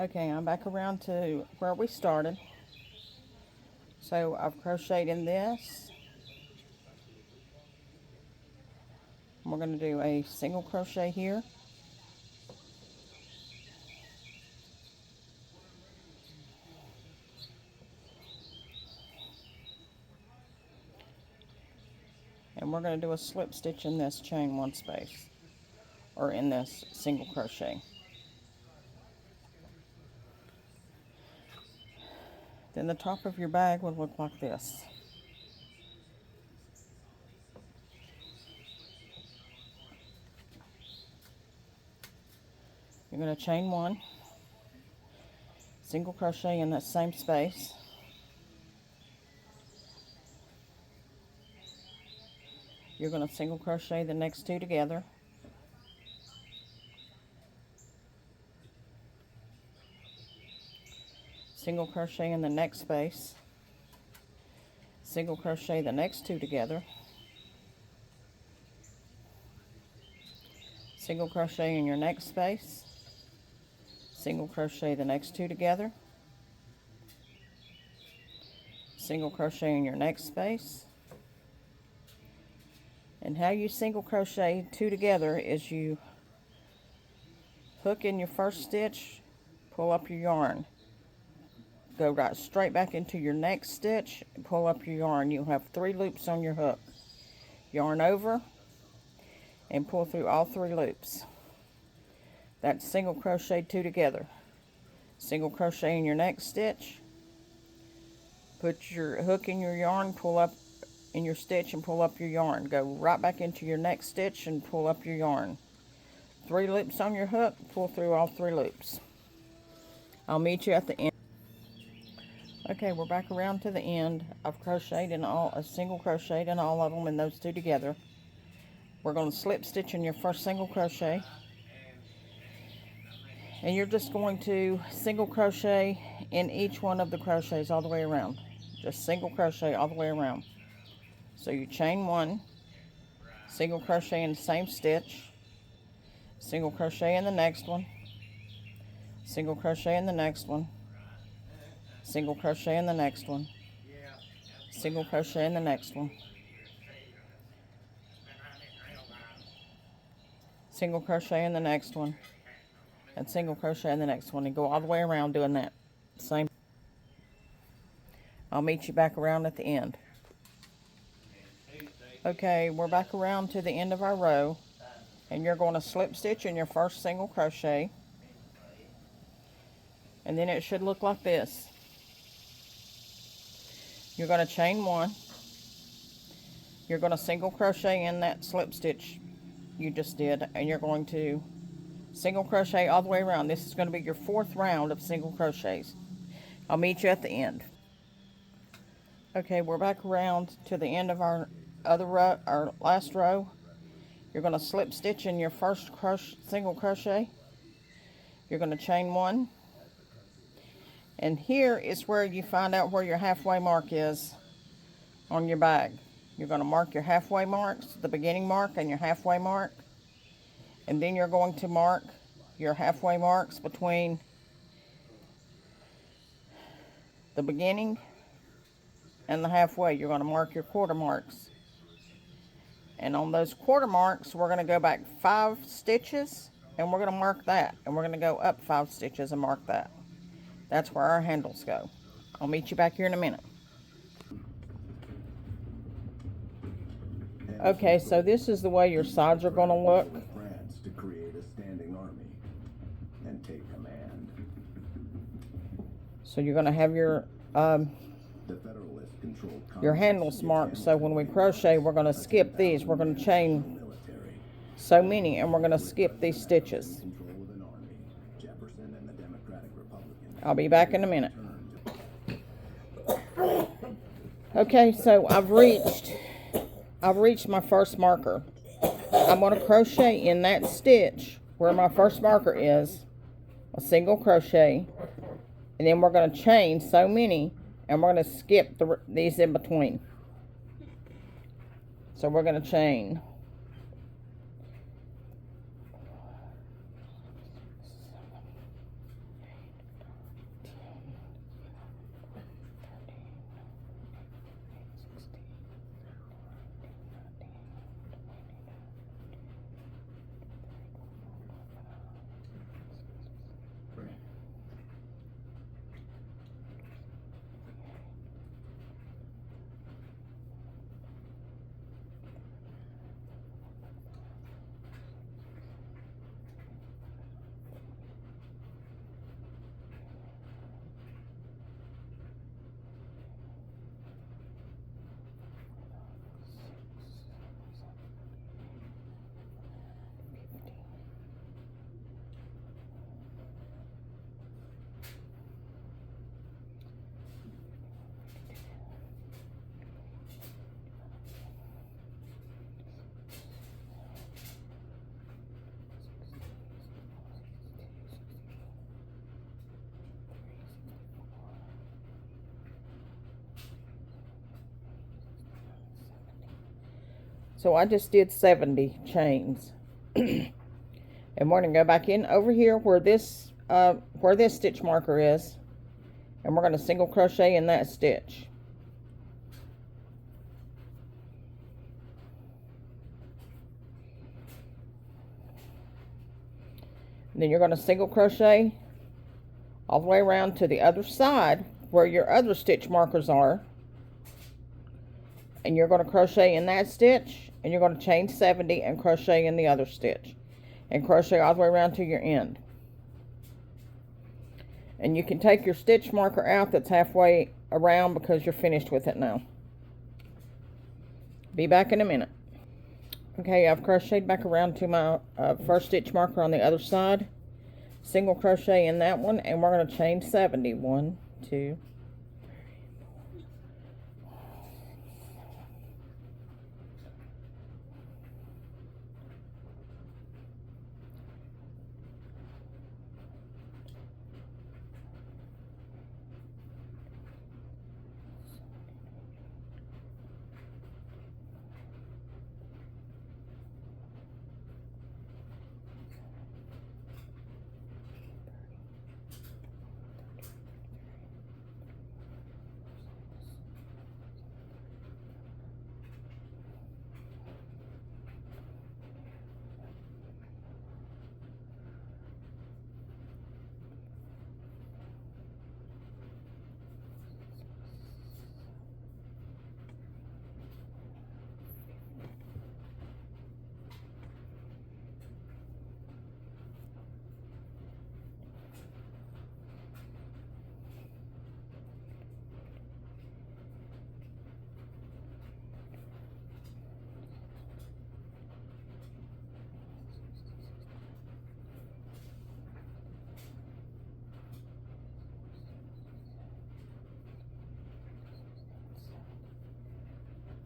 Okay, I'm back around to where we started. So I've crocheted in this. We're going to do a single crochet here. And we're going to do a slip stitch in this chain one space, or in this single crochet. Then the top of your bag would look like this. You're going to chain one, single crochet in that same space. You're going to single crochet the next two together. Single crochet in the next space. Single crochet the next two together. Single crochet in your next space. Single crochet the next two together. Single crochet in your next space. And how you single crochet two together is you hook in your first stitch, pull up your yarn, go right straight back into your next stitch and pull up your yarn. You'll have 3 loops on your hook. Yarn over and pull through all 3 loops. That's single crochet two together. Single crochet in your next stitch, put your hook in your yarn, pull up in your stitch and pull up your yarn. Go right back into your next stitch and pull up your yarn. 3 loops on your hook, pull through all 3 loops. I'll meet you at the end. Okay, we're back around to the end. I've crocheted in a single crochet in all of them, and those two together. We're going to slip stitch in your first single crochet, and you're just going to single crochet in each one of the crochets all the way around. Just single crochet all the way around. So you chain one, single crochet in the same stitch, single crochet in the next one, single crochet in the next one, single crochet in the next one, single crochet in the next one, single crochet in the next one, and single crochet in the next one, and go all the way around doing that. Same. I'll meet you back around at the end. Okay, we're back around to the end of our row, and you're going to slip stitch in your first single crochet, and then it should look like this. You're going to chain one, you're going to single crochet in that slip stitch you just did, and you're going to single crochet all the way around. This is going to be your 4th round of single crochets. I'll meet you at the end. Okay, we're back around to the end of our other row, our last row. You're going to slip stitch in your first single crochet. You're going to chain one, and here is where you find out where your halfway mark is on your bag. You're going to mark your halfway marks, the beginning mark and your halfway mark, and then you're going to mark your halfway marks between the beginning and the halfway. You're going to mark your quarter marks, and on those quarter marks we're going to go back 5 stitches, and we're going to mark that, and we're going to go up 5 stitches and mark that. That's where our handles go. I'll meet you back here in a minute. Okay, so this is the way your sides are going to look. France to create a standing army and take command. So you're going to have your handles marked. So when we crochet, we're going to skip these. We're going to chain so many, and we're going to skip these stitches. I'll be back in a minute. Okay, so I've reached my first marker. I'm going to crochet in that stitch where my first marker is, a single crochet, and then we're going to chain so many, and we're going to skip these in between. So we're going to chain 7, 8, So I just did 70 chains. And we're going to go back in over here where this stitch marker is, and we're going to single crochet in that stitch. And then you're going to single crochet all the way around to the other side where your other stitch markers are, and you're going to crochet in that stitch, and you're going to chain 70 and crochet in the other stitch, and crochet all the way around to your end. And you can take your stitch marker out that's halfway around because you're finished with it now. Be back in a minute. Okay, I've crocheted back around to my first stitch marker on the other side. Single crochet in that one, and we're going to chain 70. 1, 2,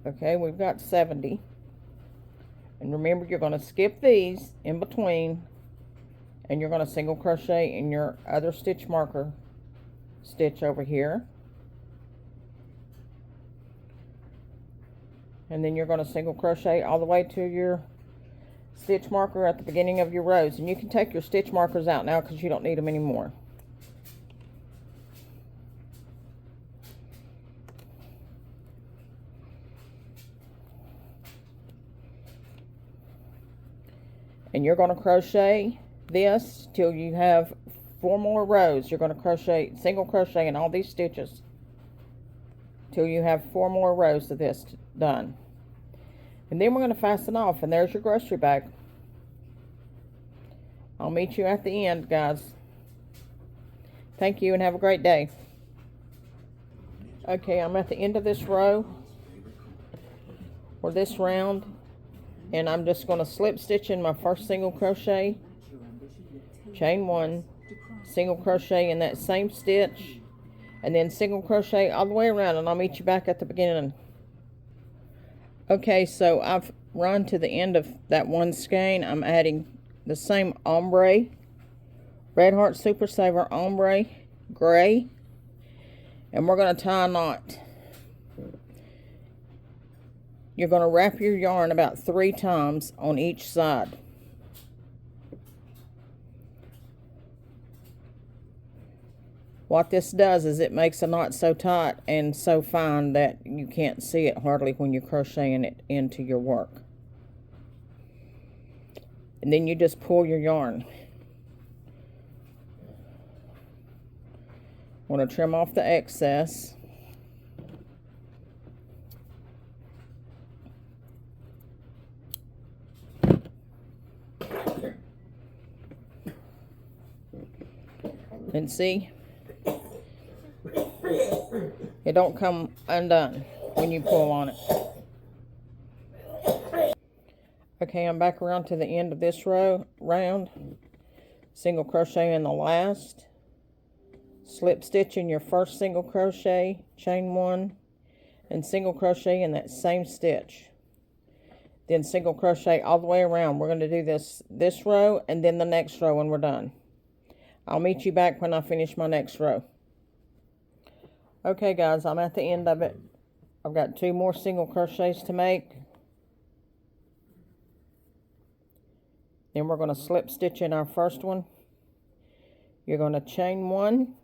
okay, we've got 70. And remember, you're going to skip these in between, and you're going to single crochet in your other stitch marker stitch over here. And then you're going to single crochet all the way to your stitch marker at the beginning of your rows. And you can take your stitch markers out now because you don't need them anymore. And you're going to crochet this till you have 4 more rows. You're going to crochet, single crochet in all these stitches till you have 4 more rows of this done. And then we're going to fasten off, and there's your grocery bag. I'll meet you at the end, guys. Thank you and have a great day. Okay, I'm at the end of this row or this round. And I'm just going to slip stitch in my first single crochet, chain 1, single crochet in that same stitch, and then single crochet all the way around, and I'll meet you back at the beginning. Okay, so I've run to the end of that one skein. I'm adding the same ombre, Red Heart Super Saver ombre gray, and we're going to tie a knot. You're going to wrap your yarn about 3 times on each side. What this does is it makes a knot so tight and so fine that you can't see it hardly when you're crocheting it into your work. And then you just pull your yarn. I'm going to trim off the excess. And see, it don't come undone when you pull on it. Okay, I'm back around to the end of this round. Single crochet in the last. Slip stitch in your first single crochet, chain 1, and single crochet in that same stitch. Then single crochet all the way around. We're going to do this row and then the next row when we're done. I'll meet you back when I finish my next row. Okay, guys, I'm at the end of it. I've got 2 more single crochets to make. Then we're going to slip stitch in our first one. You're going to chain one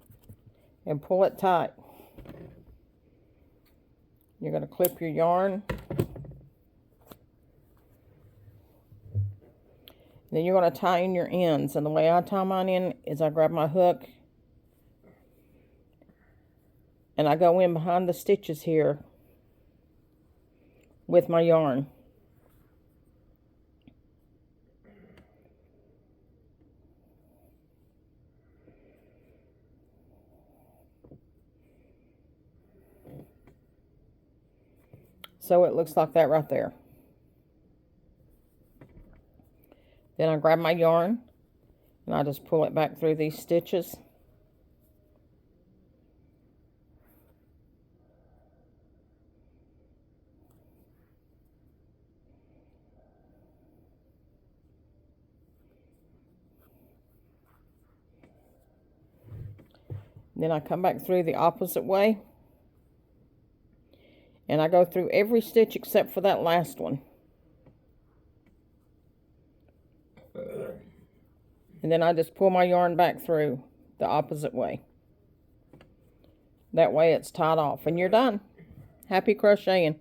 and pull it tight. You're going to clip your yarn. Then you're going to tie in your ends. And the way I tie mine in is I grab my hook and I go in behind the stitches here with my yarn. So it looks like that right there. Then I grab my yarn and I just pull it back through these stitches. Then I come back through the opposite way. And I go through every stitch except for that last one. And then I just pull my yarn back through the opposite way. That way it's tied off. And you're done. Happy crocheting.